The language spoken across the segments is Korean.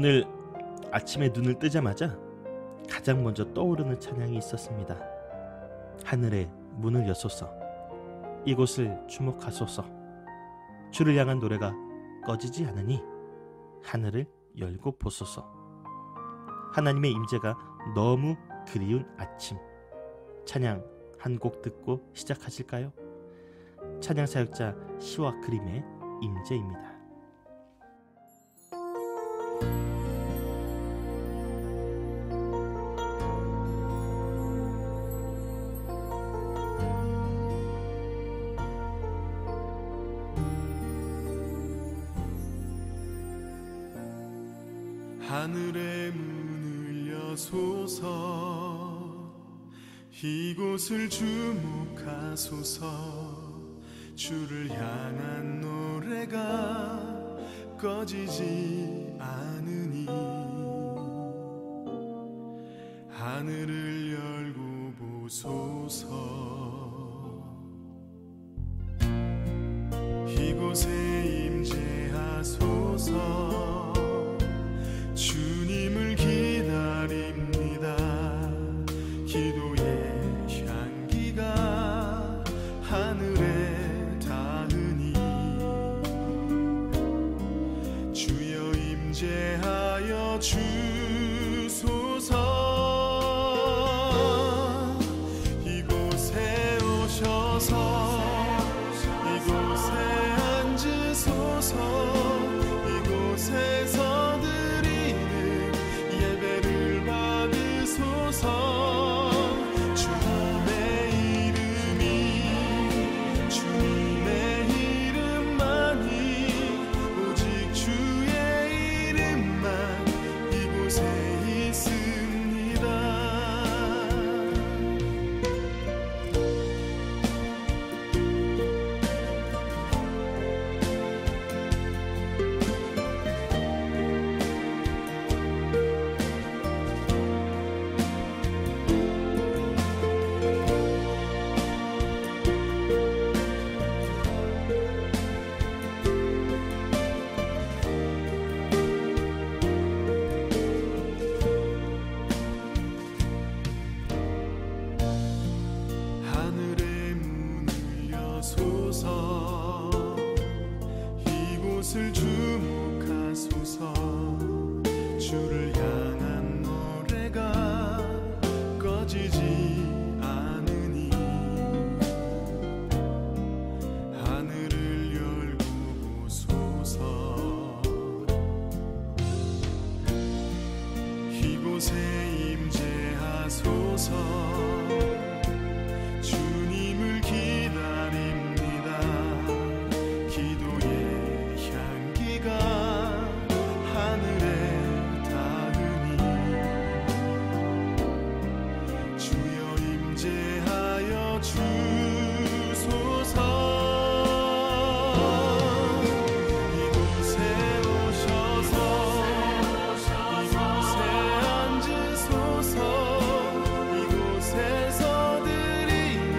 오늘 아침에 눈을 뜨자마자 가장 먼저 떠오르는 찬양이 있었습니다. 하늘의 문을 여소서, 이곳을 주목하소서. 주를 향한 노래가 꺼지지 않으니 하늘을 열고 보소서. 하나님의 임재가 너무 그리운 아침, 찬양 한 곡 듣고 시작하실까요? 찬양 사역자 시와 그림의 임재입니다. 하늘의 문을 여소서, 이곳을 주목하소서. 주를 향한 노래가 꺼지지 않으니 하늘을 열고 보소서. 이곳에 임재하소서. 주님을 기다립니다. 기도의 향기가 하늘에 닿으니 주여 임재하여 주소서. 이곳에 오셔서 이곳에 앉으소서. 이곳에서 예배를 받으소서. 주님의 이름이, 주님의 이름만이, 오직 주의 이름만 이곳에 있습니다. 하늘의 문을 여소서, 이곳을 주목하소서. 주를 향한 노래가 꺼지지 않으니 하늘을 열고 보소서. 이곳에 임재하소서. 주님을 기다립니다. 기도의 향기가 하늘에 닿으니 주여 임재하여 주소서. 이곳에 오셔서 이곳에 앉으소서. 이곳에서 드리는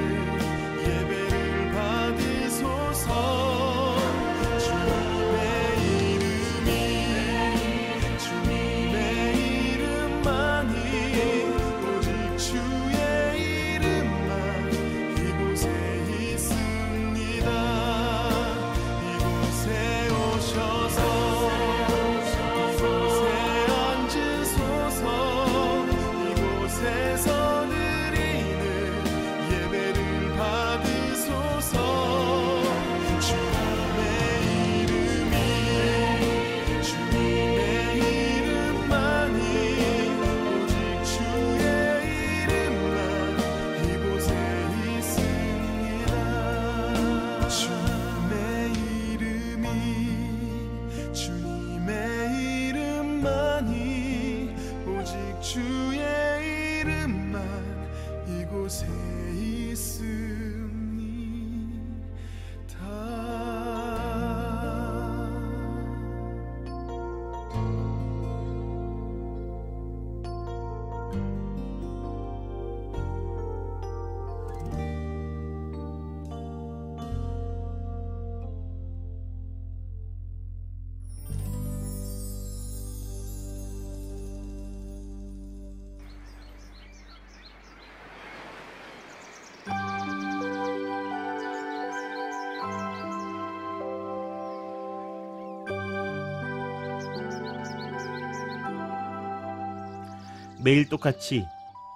매일 똑같이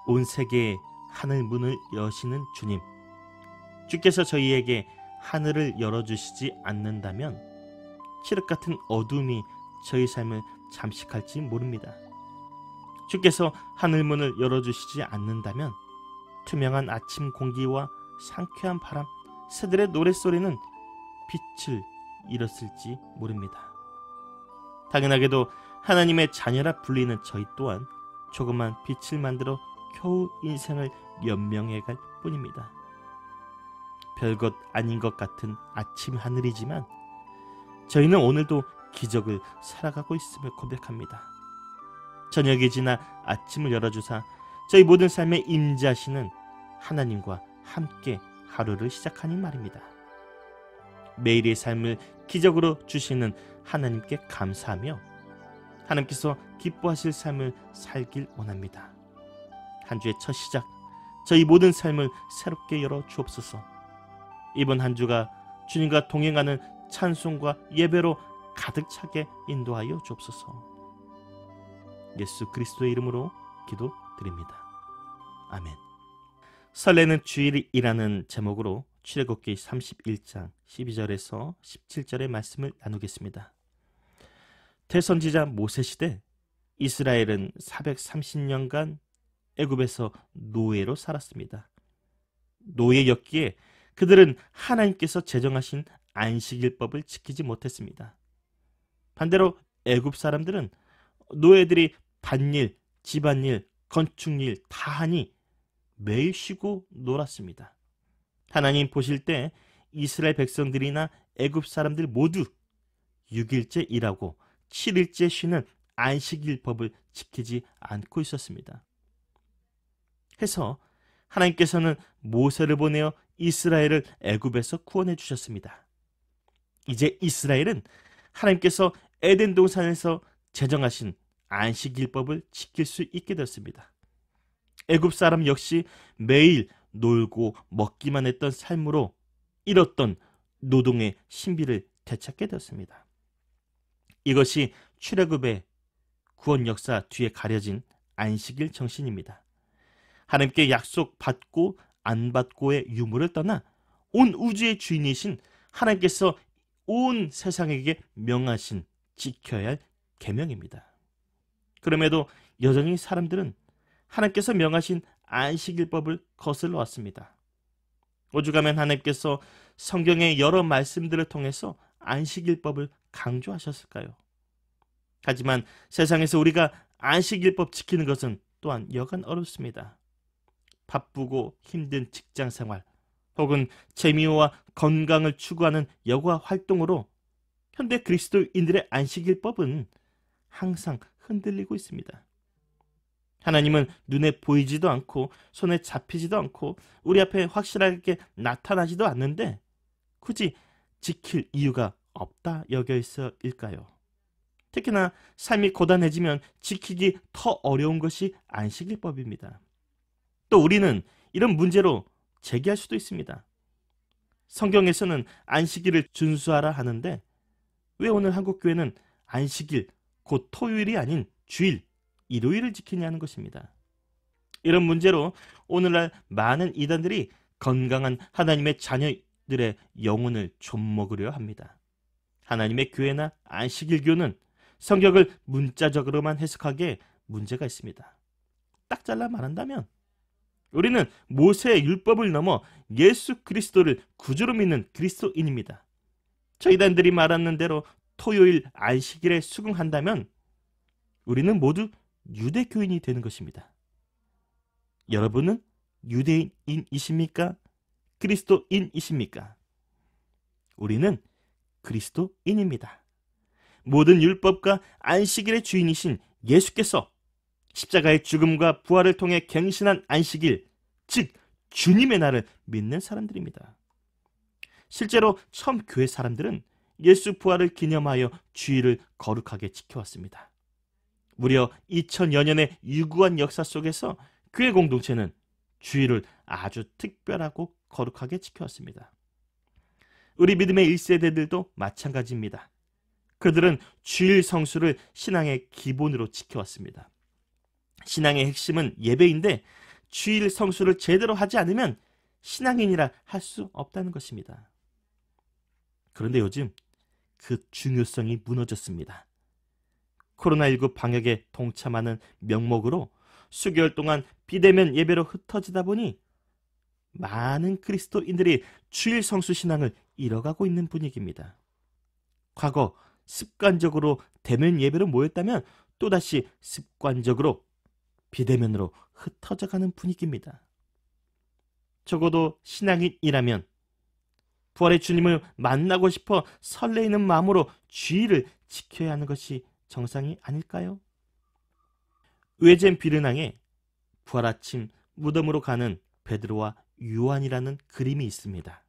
온 세계의 하늘 문을 여시는 주님, 주께서 저희에게 하늘을 열어주시지 않는다면 칠흑 같은 어둠이 저희 삶을 잠식할지 모릅니다. 주께서 하늘문을 열어주시지 않는다면 투명한 아침 공기와 상쾌한 바람, 새들의 노랫소리는 빛을 잃었을지 모릅니다. 당연하게도 하나님의 자녀라 불리는 저희 또한 조그만 빛을 만들어 겨우 인생을 연명해갈 뿐입니다. 별것 아닌 것 같은 아침 하늘이지만 저희는 오늘도 기적을 살아가고 있음을 고백합니다. 저녁이 지나 아침을 열어주사 저희 모든 삶에 임재하시는 하나님과 함께 하루를 시작하니 말입니다. 매일의 삶을 기적으로 주시는 하나님께 감사하며 하나님께서 기뻐하실 삶을 살길 원합니다. 한 주의 첫 시작, 저희 모든 삶을 새롭게 열어 주옵소서. 이번 한 주가 주님과 동행하는 찬송과 예배로 가득 차게 인도하여 주옵소서. 예수 그리스도의 이름으로 기도드립니다. 아멘. 설레는 주일이라는 제목으로 출애굽기 31장 12절에서 17절의 말씀을 나누겠습니다. 대선지자 모세 시대 이스라엘은 430년간 애굽에서 노예로 살았습니다. 노예였기에 그들은 하나님께서 제정하신 안식일법을 지키지 못했습니다. 반대로 애굽 사람들은 노예들이 밭일, 집안일, 건축일 다 하니 매일 쉬고 놀았습니다. 하나님 보실 때 이스라엘 백성들이나 애굽 사람들 모두 6일째 일하고 7일째 쉬는 안식일법을 지키지 않고 있었습니다. 해서 하나님께서는 모세를 보내어 이스라엘을 애굽에서 구원해 주셨습니다. 이제 이스라엘은 하나님께서 에덴 동산에서 제정하신 안식일법을 지킬 수 있게 됐습니다. 애굽 사람 역시 매일 놀고 먹기만 했던 삶으로 잃었던 노동의 신비를 되찾게 되었습니다. 이것이 출애굽의 구원 역사 뒤에 가려진 안식일 정신입니다. 하나님께 약속받고 안 받고의 유무를 떠나 온 우주의 주인이신 하나님께서 온 세상에게 명하신 지켜야 할 계명입니다. 그럼에도 여전히 사람들은 하나님께서 명하신 안식일법을 거슬러 왔습니다. 오죽하면 하나님께서 성경의 여러 말씀들을 통해서 안식일법을 강조하셨을까요? 하지만 세상에서 우리가 안식일법 지키는 것은 또한 여간 어렵습니다. 바쁘고 힘든 직장생활 혹은 재미와 건강을 추구하는 여가 활동으로 현대 그리스도인들의 안식일법은 항상 흔들리고 있습니다. 하나님은 눈에 보이지도 않고 손에 잡히지도 않고 우리 앞에 확실하게 나타나지도 않는데 굳이 지킬 이유가 없다 여겨 있어일까요? 특히나 삶이 고단해지면 지키기 더 어려운 것이 안식일법입니다. 또 우리는 이런 문제로 제기할 수도 있습니다. 성경에서는 안식일을 준수하라 하는데 왜 오늘 한국교회는 안식일, 곧 토요일이 아닌 주일, 일요일을 지키냐는 것입니다. 이런 문제로 오늘날 많은 이단들이 건강한 하나님의 자녀들의 영혼을 좀먹으려 합니다. 하나님의 교회나 안식일교는 성경을 문자적으로만 해석하기에 문제가 있습니다. 딱 잘라 말한다면 우리는 모세의 율법을 넘어 예수 그리스도를 구주로 믿는 그리스도인입니다. 저 이단들이 말하는 대로 토요일 안식일에 수긍한다면 우리는 모두 유대교인이 되는 것입니다. 여러분은 유대인이십니까? 그리스도인이십니까? 우리는 그리스도인입니다. 모든 율법과 안식일의 주인이신 예수께서 십자가의 죽음과 부활을 통해 갱신한 안식일, 즉 주님의 날을 믿는 사람들입니다. 실제로 처음 교회 사람들은 예수 부활을 기념하여 주일을 거룩하게 지켜왔습니다. 무려 2000여 년의 유구한 역사 속에서 교회 공동체는 주일을 아주 특별하고 거룩하게 지켜왔습니다. 우리 믿음의 1세대들도 마찬가지입니다. 그들은 주일 성수를 신앙의 기본으로 지켜왔습니다. 신앙의 핵심은 예배인데 주일 성수를 제대로 하지 않으면 신앙인이라 할 수 없다는 것입니다. 그런데 요즘 그 중요성이 무너졌습니다. 코로나19 방역에 동참하는 명목으로 수개월 동안 비대면 예배로 흩어지다 보니 많은 그리스도인들이 주일 성수 신앙을 잃어가고 있는 분위기입니다. 과거 습관적으로 대면 예배로 모였다면 또다시 습관적으로 비대면으로 흩어져가는 분위기입니다. 적어도 신앙인이라면 부활의 주님을 만나고 싶어 설레이는 마음으로 주일을 지켜야 하는 것이 정상이 아닐까요? 외젠 비르낭에 부활 아침 무덤으로 가는 베드로와 요한이라는 그림이 있습니다.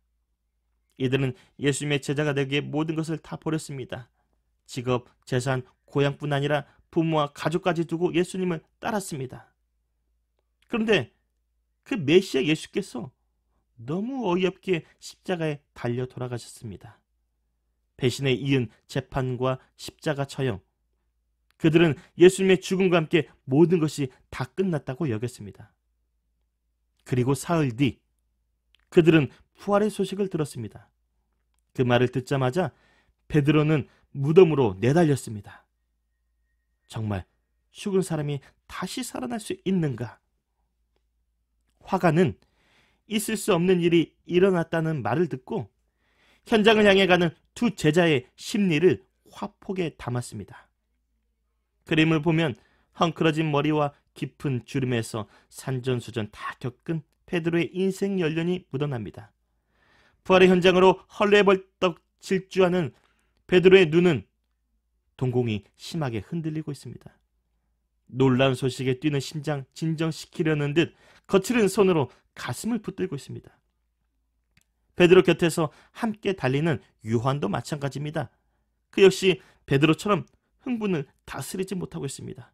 이들은 예수님의 제자가 되기 위해 모든 것을 다 버렸습니다. 직업, 재산, 고향뿐 아니라 부모와 가족까지 두고 예수님을 따랐습니다. 그런데 그 메시아 예수께서 너무 어이없게 십자가에 달려 돌아가셨습니다. 배신에 이은 재판과 십자가 처형, 그들은 예수님의 죽음과 함께 모든 것이 다 끝났다고 여겼습니다. 그리고 사흘 뒤 그들은 부활의 소식을 들었습니다. 그 말을 듣자마자 베드로는 무덤으로 내달렸습니다. 정말 죽은 사람이 다시 살아날 수 있는가? 화가는 있을 수 없는 일이 일어났다는 말을 듣고 현장을 향해 가는 두 제자의 심리를 화폭에 담았습니다. 그림을 보면 헝클어진 머리와 깊은 주름에서 산전수전 다 겪은 베드로의 인생 연륜이 묻어납니다. 부활의 현장으로 헐레벌떡 질주하는 베드로의 눈은 동공이 심하게 흔들리고 있습니다. 놀라운 소식에 뛰는 심장 진정시키려는 듯 거칠은 손으로 가슴을 붙들고 있습니다. 베드로 곁에서 함께 달리는 요한도 마찬가지입니다. 그 역시 베드로처럼 흥분을 다스리지 못하고 있습니다.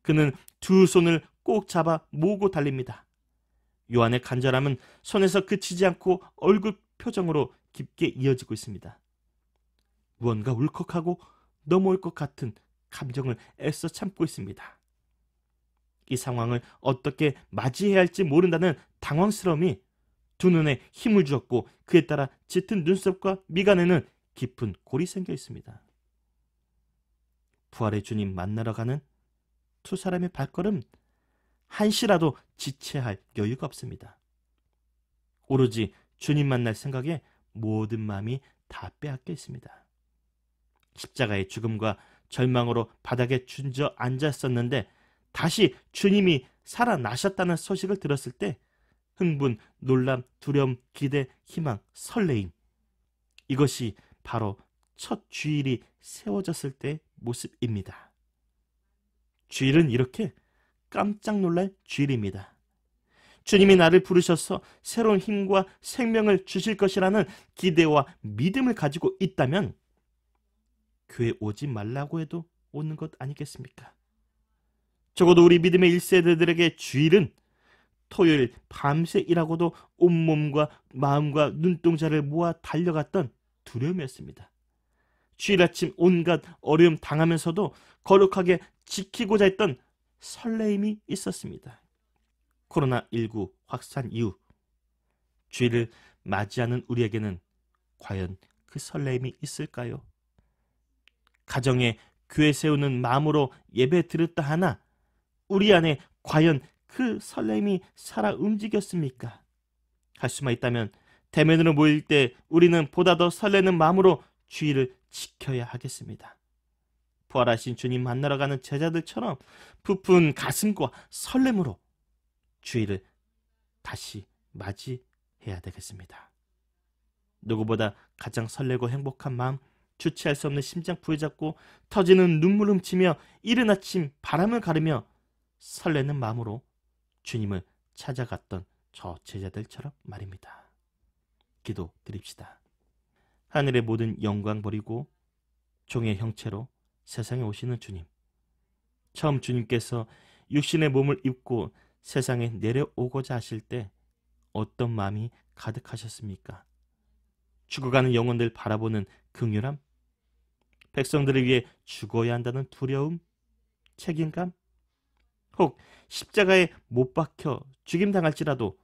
그는 두 손을 꼭 잡아 모으고 달립니다. 요한의 간절함은 손에서 그치지 않고 얼굴 표정으로 깊게 이어지고 있습니다. 무언가 울컥하고 넘어올 것 같은 감정을 애써 참고 있습니다. 이 상황을 어떻게 맞이해야 할지 모른다는 당황스러움이 두 눈에 힘을 주었고 그에 따라 짙은 눈썹과 미간에는 깊은 골이 생겨 있습니다. 부활의 주님 만나러 가는 두 사람의 발걸음 한시라도 지체할 할 여유가 없습니다. 오로지 주님 만날 생각에 모든 마음이 다 빼앗겨 있습니다. 십자가의 죽음과 절망으로 바닥에 주저 앉았었는데 다시 주님이 살아나셨다는 소식을 들었을 때 흥분, 놀람, 두려움, 기대, 희망, 설레임, 이것이 바로 첫 주일이 세워졌을 때의 모습입니다. 주일은 이렇게 깜짝 놀랄 주일입니다. 주님이 나를 부르셔서 새로운 힘과 생명을 주실 것이라는 기대와 믿음을 가지고 있다면 교회 오지 말라고 해도 오는 것 아니겠습니까? 적어도 우리 믿음의 1세대들에게 주일은 토요일 밤새 일하고도 온몸과 마음과 눈동자를 모아 달려갔던 두려움이었습니다. 주일 아침 온갖 어려움 당하면서도 거룩하게 지키고자 했던 설레임이 있었습니다. 코로나19 확산 이후 주일을 맞이하는 우리에게는 과연 그 설레임이 있을까요? 가정에 교회 세우는 마음으로 예배 드렸다 하나 우리 안에 과연 그 설렘이 살아 움직였습니까? 할 수만 있다면 대면으로 모일 때 우리는 보다 더 설레는 마음으로 주일을 지켜야 하겠습니다. 부활하신 주님 만나러 가는 제자들처럼 부푼 가슴과 설렘으로 주일을 다시 맞이해야 되겠습니다. 누구보다 가장 설레고 행복한 마음, 주체할 수 없는 심장 부여잡고 터지는 눈물 훔치며 이른 아침 바람을 가르며 설레는 마음으로 주님을 찾아갔던 저 제자들처럼 말입니다. 기도 드립시다. 하늘의 모든 영광 버리고 종의 형체로 세상에 오시는 주님, 처음 주님께서 육신의 몸을 입고 세상에 내려오고자 하실 때 어떤 마음이 가득하셨습니까? 죽어가는 영혼들 바라보는 긍휼함, 백성들을 위해 죽어야 한다는 두려움, 책임감, 혹 십자가에 못 박혀 죽임당할지라도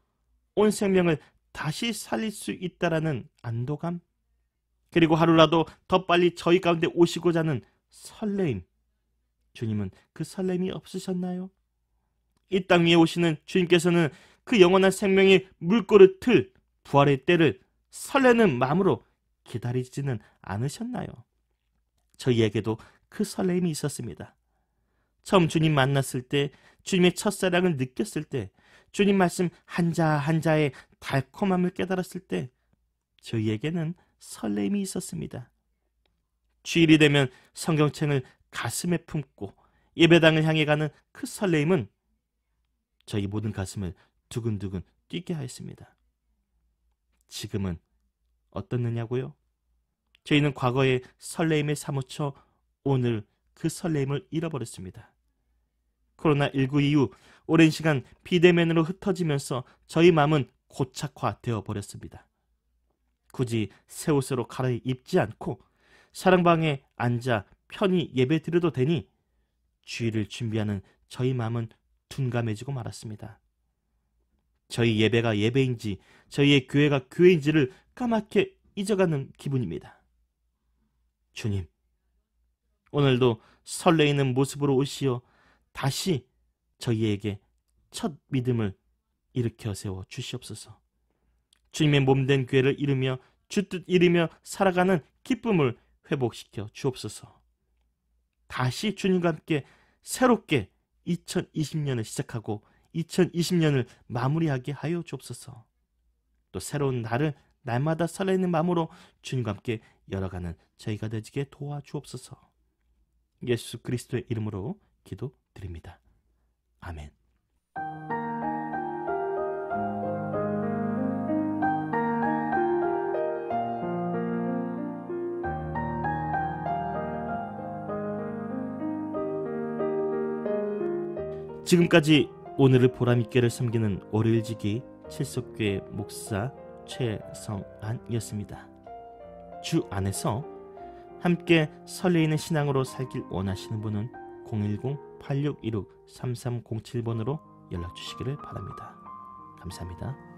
온 생명을 다시 살릴 수 있다라는 안도감, 그리고 하루라도 더 빨리 저희 가운데 오시고자 하는 설레임. 주님은 그 설렘이 없으셨나요? 이 땅 위에 오시는 주님께서는 그 영원한 생명의 물꼬를 틀 부활의 때를 설레는 마음으로 기다리지는 않으셨나요? 저희에게도 그 설렘이 있었습니다. 처음 주님 만났을 때, 주님의 첫사랑을 느꼈을 때, 주님 말씀 한자 한자의 달콤함을 깨달았을 때 저희에게는 설렘이 있었습니다. 주일이 되면 성경책을 가슴에 품고 예배당을 향해 가는 그 설렘은 저희 모든 가슴을 두근두근 뛰게 하였습니다. 지금은 어떻느냐고요? 저희는 과거의 설렘에 사무쳐 오늘 그 설렘을 잃어버렸습니다. 코로나19 이후 오랜 시간 비대면으로 흩어지면서 저희 마음은 고착화되어 버렸습니다. 굳이 새 옷으로 갈아입지 않고 사랑방에 앉아 편히 예배 드려도 되니 주일을 준비하는 저희 마음은 둔감해지고 말았습니다. 저희 예배가 예배인지 저희의 교회가 교회인지를 까맣게 잊어가는 기분입니다. 주님, 오늘도 설레이는 모습으로 오시어 다시 저희에게 첫 믿음을 일으켜 세워 주시옵소서. 주님의 몸된 교회를 이루며 주뜻 이루며 살아가는 기쁨을 회복시켜 주옵소서. 다시 주님과 함께 새롭게 2020년을 시작하고 2020년을 마무리하게 하여 주옵소서. 또 새로운 날을 날마다 설레는 마음으로 주님과 함께 열어가는 저희가 되지게 도와주옵소서. 예수 그리스도의 이름으로 기도드립니다. 아멘. 지금까지 오늘을 보람있게를 섬기는 월요일지기 칠석교회 목사 최성안이었습니다. 주 안에서 함께 설레이는 신앙으로 살길 원하시는 분은 010-8616-3307번으로 연락 주시기를 바랍니다. 감사합니다.